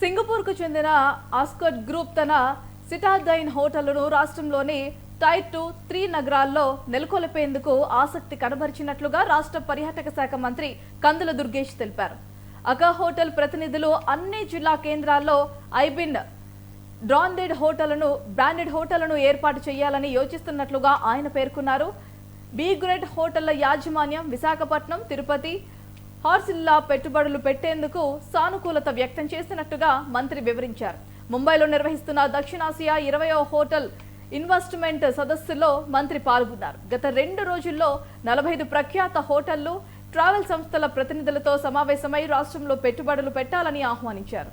Singapore కు చెందిన ఆస్కట్ group తన సిటాడైన్ హోటళ్లను రాష్ట్రంలోని టైర్ 2, 3 నగరాల్లో నెలకొల్పేందుకు ఆసక్తి కనబరిచినట్లుగా రాష్ట్ర పర్యాటక శాఖ మంత్రి కందుల దుర్గేష్ తెలిపారు. అకా హోటల్ ప్రతినిధులు అన్ని జిల్లా కేంద్రాల్లో ఐబిన్ బ్రాండెడ్ హోటళ్లను ఏర్పాటు చేయాలని యోచిస్తున్నట్లుగా ఆయన పేర్కొన్నారు. బి గ్రేడ్ హోటళ్ల యాజమాన్యం విశాఖపట్నం, తిరుపతి, హార్సిల్లా పెట్టుబడులు పెట్టేందుకు సానుకూలత వ్యక్తం చేసినట్టుగా మంత్రి వివరించారు. ముంబైలో నిర్వహిస్తున్న దక్షిణాసియా 20వ హోటల్ ఇన్వెస్ట్మెంట్ సదస్సులో మంత్రి పాల్గొన్నారు. గత 2 రోజుల్లో 45 ప్రఖ్యాత హోటళ్లు, ట్రావెల్ సంస్థల ప్రతినిధులతో సమావేశమై రాష్ట్రంలో పెట్టుబడులు పెట్టాలని ఆహ్వానించారు.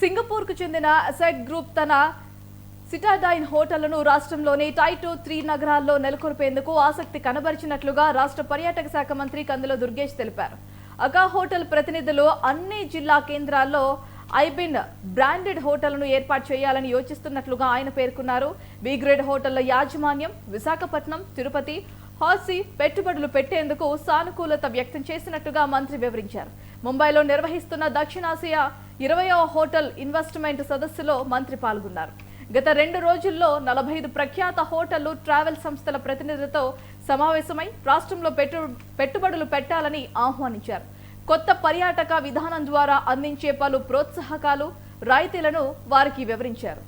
సింగపూర్ కు చెందిన అసెట్ గ్రూప్ తన సిటాడైన్ హోటళ్లను రాష్ట్రంలోని టైర్ 2, 3 నగరాల్లో నెలకొల్పేందుకు ఆసక్తి కనబరిచినట్లుగా రాష్ట్ర పర్యాటక శాఖ మంత్రి కందుల దుర్గేష్ తెలిపారు. అకా హోటల్ ప్రతినిధులు అన్ని జిల్లా కేంద్రాల్లో ఐబిన్ బ్రాండెడ్ హోటళ్లను ఏర్పాటు చేయాలని యోచిస్తున్నట్లుగా ఆయన పేర్కొన్నారు. బి గ్రేడ్ హోటళ్ల యాజమాన్యం విశాఖపట్నం, తిరుపతి, హార్సి పెట్టుబడులు పెట్టేందుకు సానుకూలత వ్యక్తం చేసినట్టుగా మంత్రి వివరించారు. ముంబైలో నిర్వహిస్తున్న దక్షిణాసియా 20వ హోటల్ ఇన్వెస్ట్మెంట్ సదస్సులో మంత్రి పాల్గొన్నారు. గత 2 రోజుల్లో 45 ప్రఖ్యాత హోటళ్లు, ట్రావెల్ సంస్థల ప్రతినిధులతో సమావేశమై రాష్ట్రంలో పెట్టుబడులు పెట్టాలని ఆహ్వానించారు. కొత్త పర్యాటక విధానం ద్వారా అందించే పలు ప్రోత్సాహకాలు, రాయితీలను వారికి వివరించారు.